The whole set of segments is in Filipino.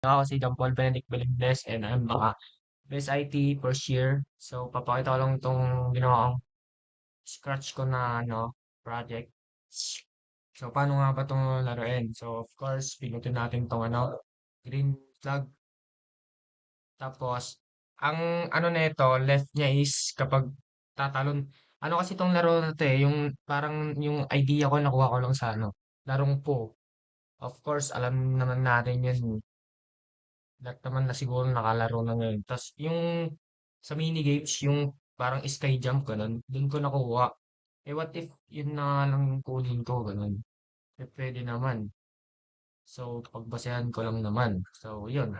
Ako si John Paul Benedict Belindes and I'm Best IT first year. So, papakita ko lang itong ginawa kong scratch ko na project. So, paano nga ba itong laruin? So, of course, pinutin natin itong green flag. Tapos, ang nito, left niya is kapag tatalon. Ano kasi itong laro na to yung parang yung idea ko nakuha ko lang sa larong po. Of course, alam naman natin yun. Lahat naman na siguro nakalaro na ngayon. Tapos yung sa mini games, yung parang sky jump, ganun, dun ko nakuha. Eh what if yun na lang yung kunin ko, ganun. Eh pwede naman. So, pagbasehan ko lang naman. So, yun.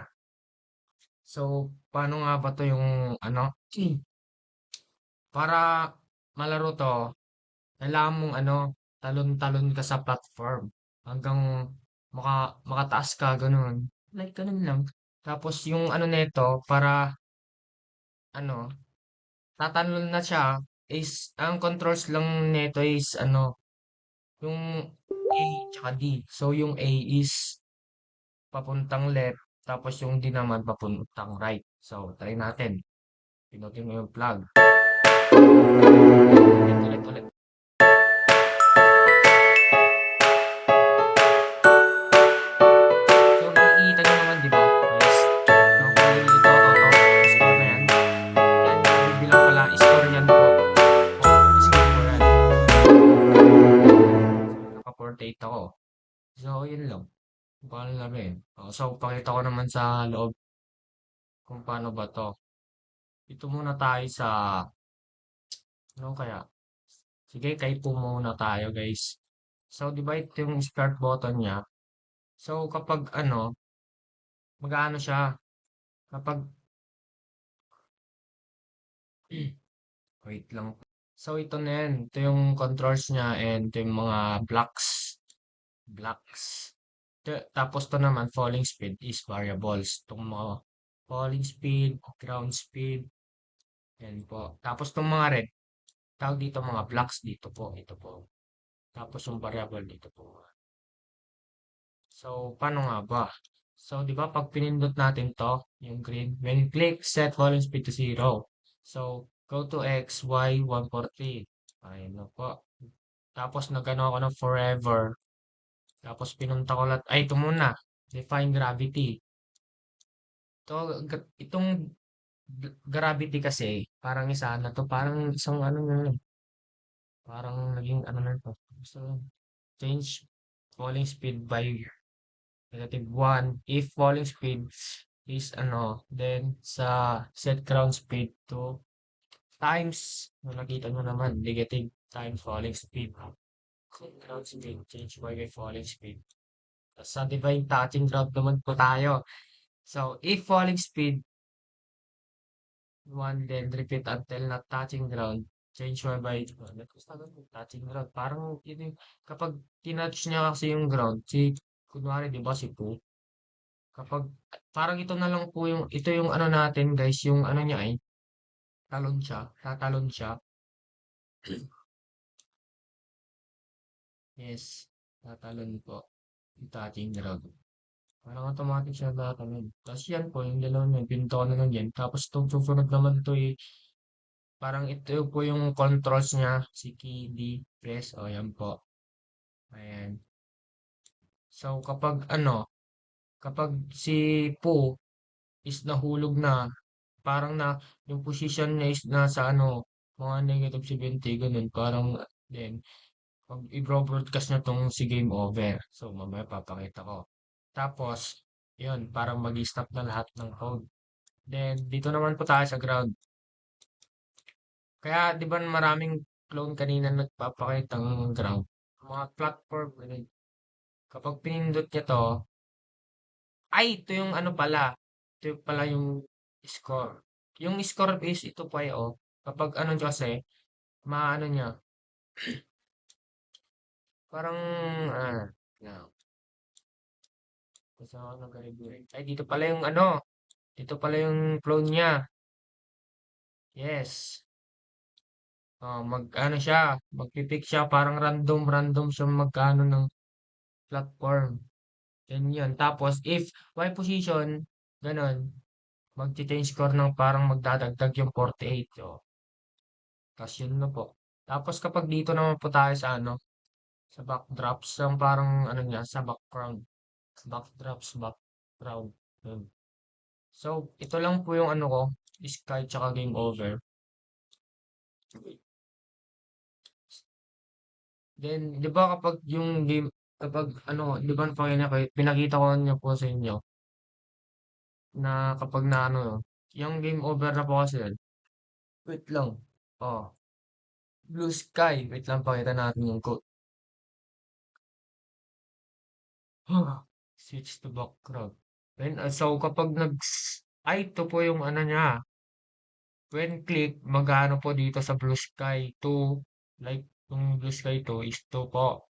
So, paano nga ba to yung para malaro to, kailangan mong talon-talon ka sa platform hanggang makataas ka, ganun. Like, ganun lang. Tapos yung nito, para ano, tatalon na siya is ang controls lang nito is yung A tsaka D. So yung A is papuntang left, tapos yung D naman papuntang right. So try natin. Pinutin mo yung plug. Ulit, ulit, ulit. So makikita nyo naman, di ba? Guys, score na yan. Yan, bibilang pala, score yan po. Score ko yan. So naka-48 ako. So yun lang. Paano namin? So pakita ko naman sa loob kung paano ba to. Ito muna tayo sa, kaya? Sige, kay po muna tayo, guys. So, di ba ito yung start button niya? So, kapag mag-ano siya, kapag, wait lang. So, ito na yan. Ito yung controls niya and ito yung mga blocks. Blocks. Tapos to naman, falling speed is variables. Itong mga falling speed, ground speed, yan po. Tapos itong mga red, tawag dito mga blocks dito po. Ito po. Tapos yung variable dito po. So, paano nga ba? So, di ba pag pinindot natin to, yung green, when click, set volume speed to 0. So, go to X, Y, 140. Ayun na po. Tapos, nagano ako ng forever. Tapos, pinunta ko lahat. Ay, ito muna. Define gravity. Itong gravity kasi, parang isa na to. Parang isang parang naging na to. So, change falling speed by -1 if falling speed is then sa set ground speed to times, nakita nyo naman, negative times falling speed. Set ground speed, change by falling speed. Tapos sa divine touching ground naman po tayo. So, if falling speed 1, then repeat until not touching ground, change by touching ground. Parang yun yung, kapag tinouch niya kasi yung ground, kunwari, di ba, si Pooh, kapag parang ito na lang po yung ito yung natin guys, yung niya ay talon siya, tatalon siya. Yes, tatalon po. Yung touching ground. Parang automatic siya tatalon. Tapos yan po, yung dalawa na pinto na lang yan. Tapos itong susunod naman ito parang ito po yung controls niya, si key D, press, o yan po. Ayan. So kapag si Pooh is nahulog na, parang yung position niya is nasa mga -70, ganun. Parang, then, pag i-broadcast na tong si game over. So, mamaya papakita ko. Tapos, yun, parang mag-stop na lahat ng code. Then, dito naman po tayo sa ground. Kaya, di ba maraming clone kanina nagpapakita ng ground? Mga platform, ganun. Kapag pinindot niya to, ay, ito yung pala. Ito yung pala yung score. Yung score is ito pa kapag kasi, maano niya, parang, now, gusto ako nag-review. Ay, dito pala yung dito pala yung clone niya. Yes. Siya, magpipick siya, parang random siya magkano ng platform. Then yun. Tapos if while position, ganun, magti-change score ng parang magdadagdag yung 48. So, tas yun na po. Tapos kapag dito naman po tayo sa ano, sa backdrops, yung parang ano niya, sa background. Backdrops, background. Yun. So, ito lang po yung ano ko, sky tsaka game over. Then, di ba kapag yung game, kapag ano, di ba pinakita ko niyo po sa inyo na kapag na ano, yung game over na po kasi yun. Wait lang. Oh, blue sky. Wait lang, pakita natin yung code. Switch to background. Then, so kapag ay, ito po yung ano niya. When click, magano po dito sa blue sky 2. Like, yung blue sky 2 is 2 po.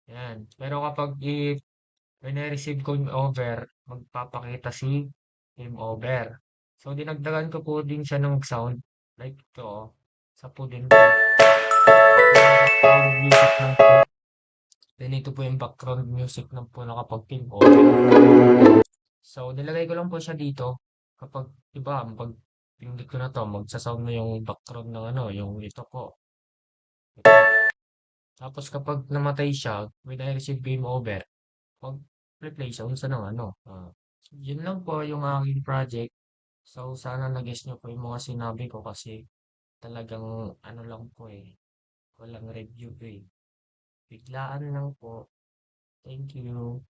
Yan. Pero kapag when I receive ko yung over, magpapakita si game over. So, dinagdagan ko po din siya ng sound. Like ito, sa po din po. Background music ng po. Then, ito po yung background music ng po na kapag game over. So, nilagay ko lang po siya dito. Kapag, di ba, pag pinindot ko na to, magsasound na yung background ng ano, yung ito po. Ito. Tapos kapag namatay siya, when I receive game over, mag-replay siya kung saan ng ano. Yun lang po yung aking project. So, sana nag-guess nyo po yung mga sinabi ko kasi talagang ano lang po eh. Walang review eh. Biglaan lang po. Thank you.